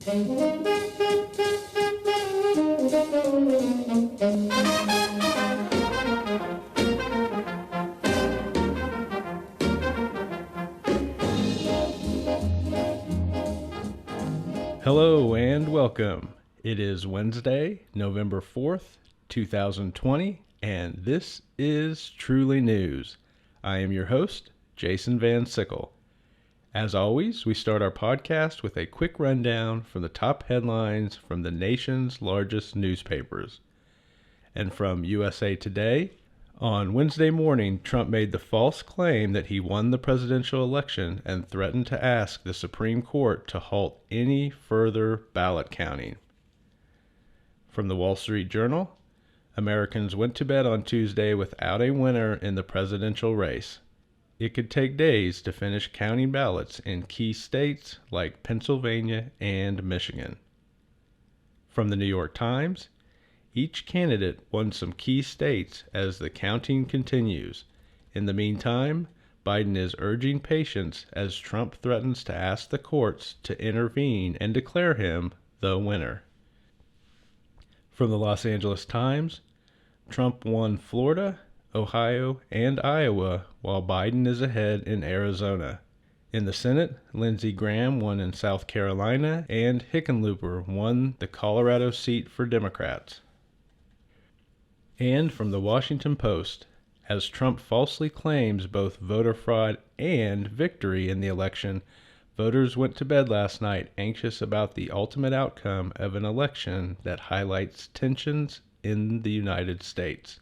Hello and welcome. It is Wednesday, November 4th, 2020, and this is Truly News. I am your host, Jason Van Sickle. As always, we start our podcast with a quick rundown from the top headlines from the nation's largest newspapers. And from USA Today, on Wednesday morning, Trump made the false claim that he won the presidential election and threatened to ask the Supreme Court to halt any further ballot counting. From the Wall Street Journal, Americans went to bed on Tuesday without a winner in the presidential race. It could take days to finish counting ballots in key states like Pennsylvania and Michigan. From the New York Times, each candidate won some key states as the counting continues. In the meantime, Biden is urging patience as Trump threatens to ask the courts to intervene and declare him the winner. From the Los Angeles Times, Trump won Florida, Ohio, and Iowa, while Biden is ahead in Arizona. In the Senate, Lindsey Graham won in South Carolina, and Hickenlooper won the Colorado seat for Democrats. And from the Washington Post, as Trump falsely claims both voter fraud and victory in the election, voters went to bed last night anxious about the ultimate outcome of an election that highlights tensions in the United States.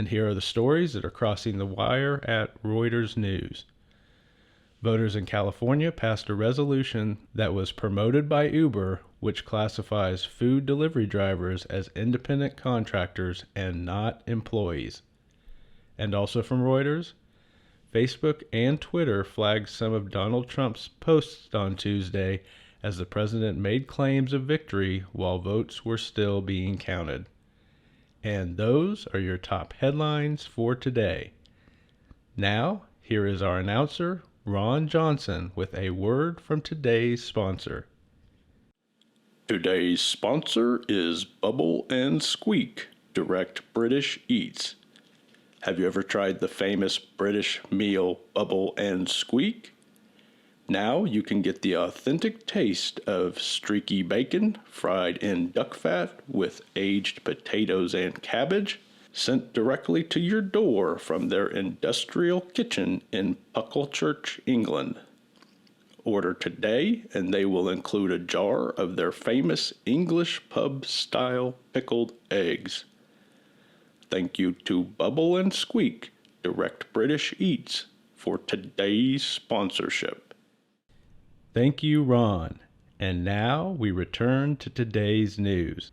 And here are the stories that are crossing the wire at Reuters News. Voters in California passed a resolution that was promoted by Uber, which classifies food delivery drivers as independent contractors and not employees. And also from Reuters, Facebook and Twitter flagged some of Donald Trump's posts on Tuesday as the president made claims of victory while votes were still being counted. And those are your top headlines for today. Now, here is our announcer, Ron Johnson, with a word from today's sponsor. Today's sponsor is Bubble and Squeak, Direct British Eats. Have you ever tried the famous British meal Bubble and Squeak? Now you can get the authentic taste of streaky bacon fried in duck fat with aged potatoes and cabbage, sent directly to your door from their industrial kitchen in Pucklechurch, England. Order today and they will include a jar of their famous English pub-style pickled eggs. Thank you to Bubble and Squeak, Direct British Eats, for today's sponsorship. Thank you, Ron. And now we return to today's news.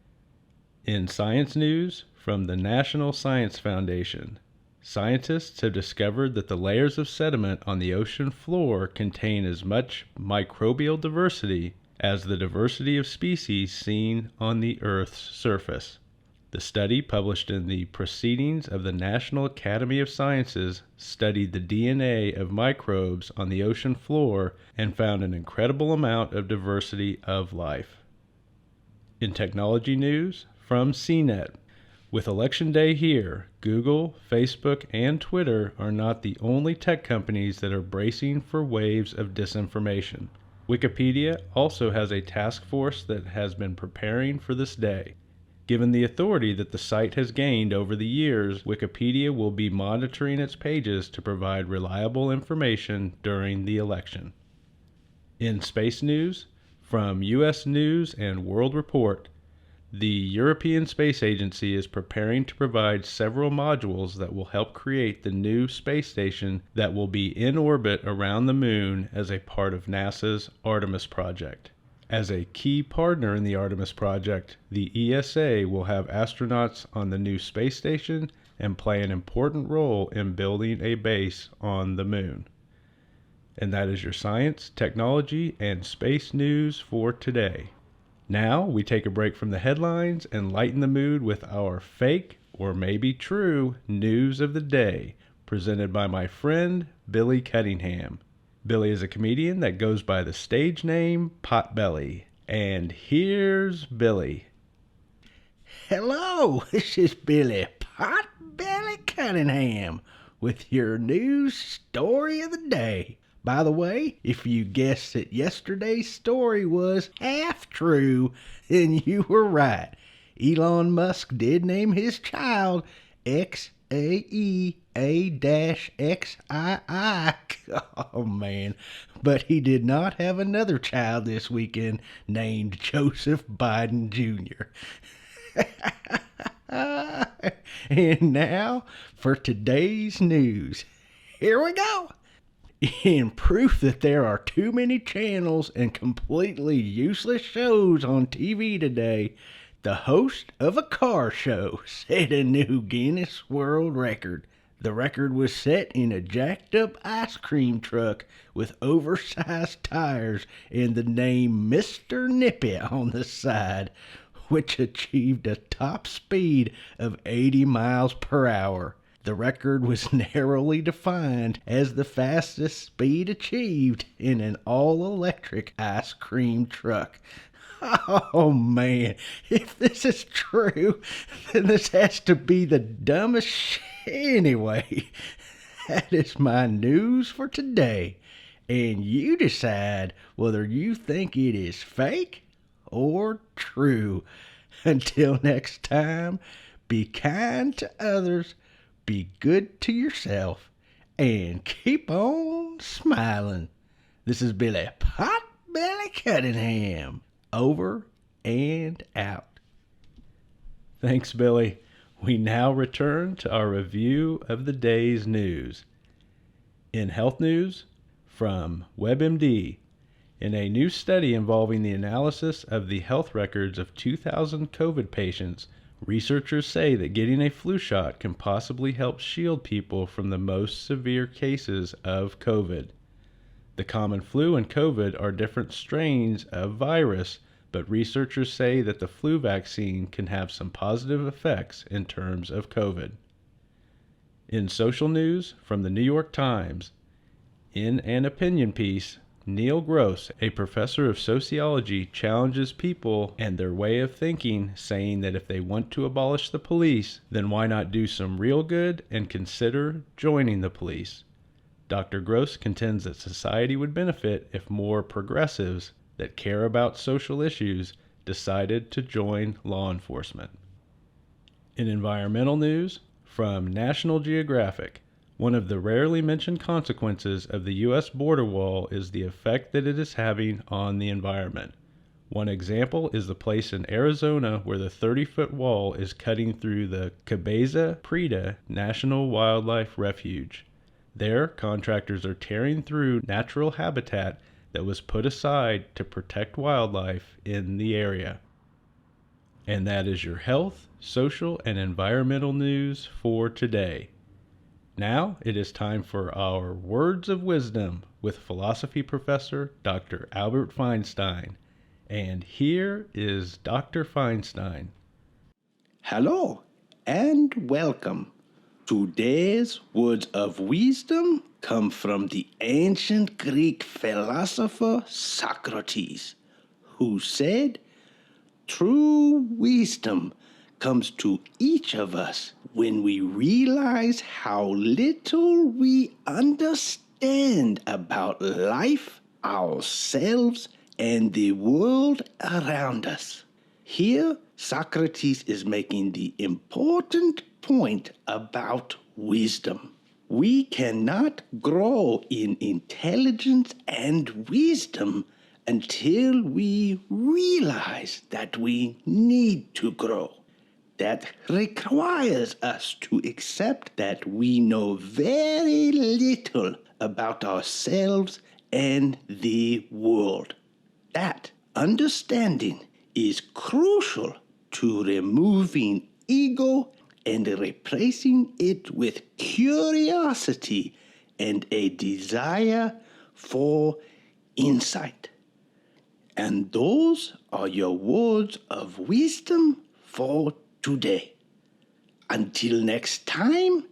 In science news, from the National Science Foundation, scientists have discovered that the layers of sediment on the ocean floor contain as much microbial diversity as the diversity of species seen on the Earth's surface. The study, published in the Proceedings of the National Academy of Sciences, studied the DNA of microbes on the ocean floor and found an incredible amount of diversity of life. In technology news, from CNET, with Election Day here, Google, Facebook, and Twitter are not the only tech companies that are bracing for waves of disinformation. Wikipedia also has a task force that has been preparing for this day. Given the authority that the site has gained over the years, Wikipedia will be monitoring its pages to provide reliable information during the election. In space news, from U.S. News and World Report, the European Space Agency is preparing to provide several modules that will help create the new space station that will be in orbit around the moon as a part of NASA's Artemis project. As a key partner in the Artemis project, the ESA will have astronauts on the new space station and play an important role in building a base on the moon. And that is your science, technology, and space news for today. Now we take a break from the headlines and lighten the mood with our fake, or maybe true, news of the day, presented by my friend Billy Cunningham. Billy is a comedian that goes by the stage name Potbelly. And here's Billy. Hello, this is Billy Potbelly Cunningham with your news story of the day. By the way, if you guessed that yesterday's story was half true, then you were right. Elon Musk did name his child XAEA-XII. Oh man, but he did not have another child this weekend named Joseph Biden Jr. And now for today's news. Here we go. In proof that there are too many channels and completely useless shows on TV today, the host of a car show set a new Guinness World Record. The record was set in a jacked up ice cream truck with oversized tires and the name Mr. Nippy on the side, which achieved a top speed of 80 miles per hour. The record was narrowly defined as the fastest speed achieved in an all-electric ice cream truck. Oh man, if this is true, then this has to be the dumbest shit anyway. That is my news for today. And you decide whether you think it is fake or true. Until next time, be kind to others, be good to yourself, and keep on smiling. This is Billy Potbelly Cunningham. Over and out. Thanks, Billy. We now return to our review of the day's news. In health news, from WebMD, in a new study involving the analysis of the health records of 2,000 COVID patients, researchers say that getting a flu shot can possibly help shield people from the most severe cases of COVID. The common flu and COVID are different strains of virus, but researchers say that the flu vaccine can have some positive effects in terms of COVID. In social news, from the New York Times, in an opinion piece, Neil Gross, a professor of sociology, challenges people and their way of thinking, saying that if they want to abolish the police, then why not do some real good and consider joining the police? Dr. Gross contends that society would benefit if more progressives that care about social issues decided to join law enforcement. In environmental news, from National Geographic, one of the rarely mentioned consequences of the U.S. border wall is the effect that it is having on the environment. One example is the place in Arizona where the 30-foot wall is cutting through the Cabeza Preta National Wildlife Refuge. There, contractors are tearing through natural habitat that was put aside to protect wildlife in the area. And that is your health, social, and environmental news for today. Now it is time for our Words of Wisdom with philosophy professor Dr. Albert Feinstein. And here is Dr. Feinstein. Hello and welcome. Today's words of wisdom come from the ancient Greek philosopher Socrates, who said, "True wisdom comes to each of us when we realize how little we understand about life, ourselves, and the world around us." Here, Socrates is making the important point about wisdom. We cannot grow in intelligence and wisdom until we realize that we need to grow. That requires us to accept that we know very little about ourselves and the world. That understanding is crucial to removing ego and replacing it with curiosity and a desire for insight. And those are your words of wisdom for today. Until next time,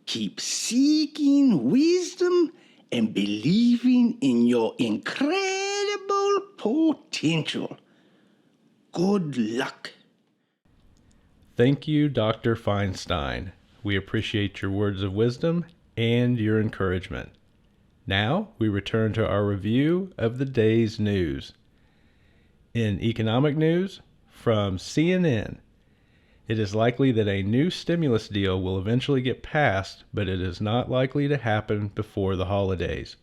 keep seeking wisdom and believing in your incredible potential. Good luck. Thank you, Dr. Feinstein. We appreciate your words of wisdom and your encouragement. Now we return to our review of the day's news. In economic news, from CNN, it is likely that a new stimulus deal will eventually get passed, but it is not likely to happen before the holidays.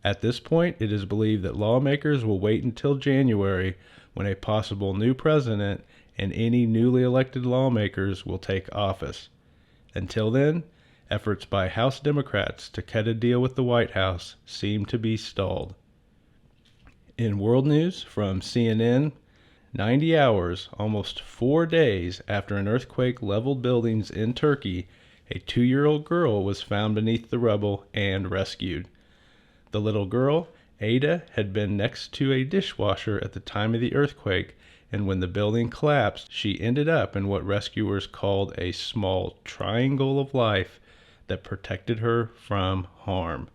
At this point, it is believed that lawmakers will wait until January, when a possible new president and any newly elected lawmakers will take office. Until then, efforts by House Democrats to cut a deal with the White House seem to be stalled. In world news from CNN, 90 hours, almost 4 days after an earthquake leveled buildings in Turkey, a 2-year-old girl was found beneath the rubble and rescued. The little girl, Ada, had been next to a dishwasher at the time of the earthquake, and when the building collapsed, she ended up in what rescuers called a small triangle of life that protected her from harm.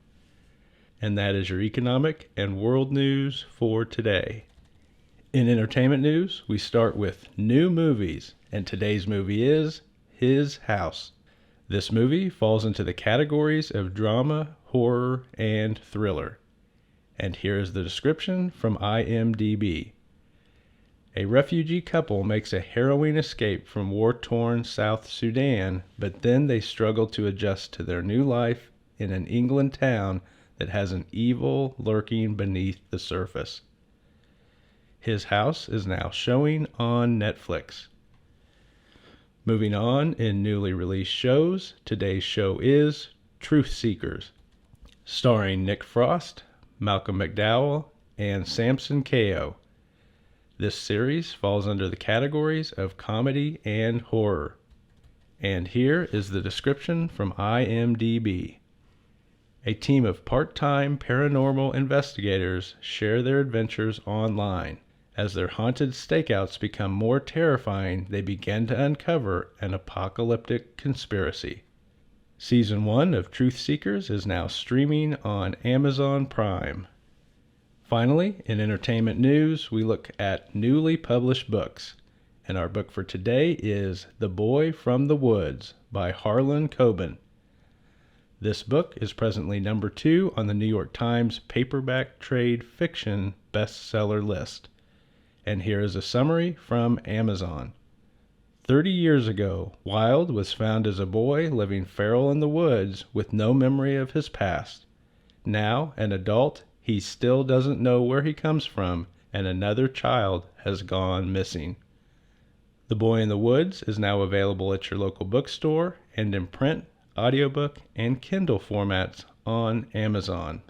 And that is your economic and world news for today. In entertainment news, we start with new movies, and today's movie is His House. This movie falls into the categories of drama, horror, and thriller. And here is the description from IMDb. A refugee couple makes a harrowing escape from war-torn South Sudan, but then they struggle to adjust to their new life in an England town that has an evil lurking beneath the surface. His House is now showing on Netflix. Moving on in newly released shows, today's show is Truth Seekers, starring Nick Frost, Malcolm McDowell, and Samson Kayo. This series falls under the categories of comedy and horror. And here is the description from IMDb. A team of part-time paranormal investigators share their adventures online. As their haunted stakeouts become more terrifying, they begin to uncover an apocalyptic conspiracy. Season 1 of Truth Seekers is now streaming on Amazon Prime. Finally, in entertainment news, we look at newly published books. And our book for today is The Boy from the Woods by Harlan Coben. This book is presently number 2 on the New York Times paperback trade fiction bestseller list. And here is a summary from Amazon. 30 years ago, Wilde was found as a boy living feral in the woods with no memory of his past. Now, an adult, he still doesn't know where he comes from, and another child has gone missing. The Boy in the Woods is now available at your local bookstore and in print, audiobook, and Kindle formats on Amazon.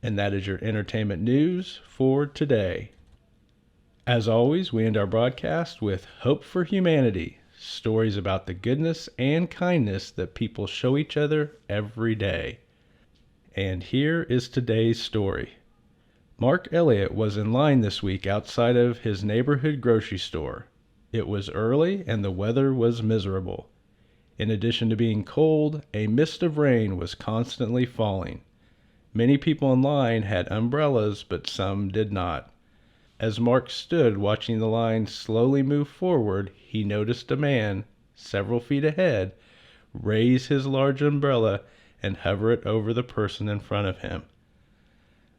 And that is your entertainment news for today. As always, we end our broadcast with Hope for Humanity, stories about the goodness and kindness that people show each other every day. And here is today's story. Mark Elliott was in line this week outside of his neighborhood grocery store. It was early and the weather was miserable. In addition to being cold, a mist of rain was constantly falling. Many people in line had umbrellas, but some did not. As Mark stood watching the line slowly move forward, he noticed a man, several feet ahead, raise his large umbrella and hover it over the person in front of him.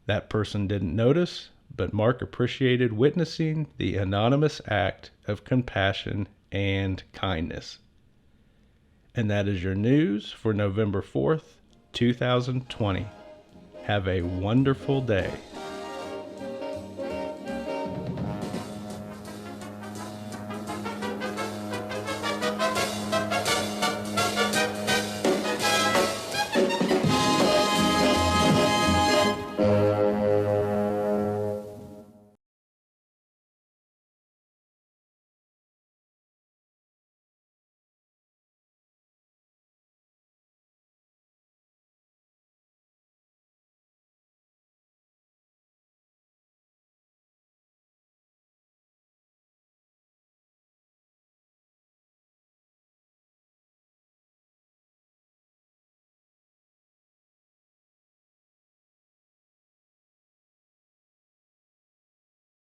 That person didn't notice, but Mark appreciated witnessing the anonymous act of compassion and kindness. And that is your news for November 4th, 2020. Have a wonderful day.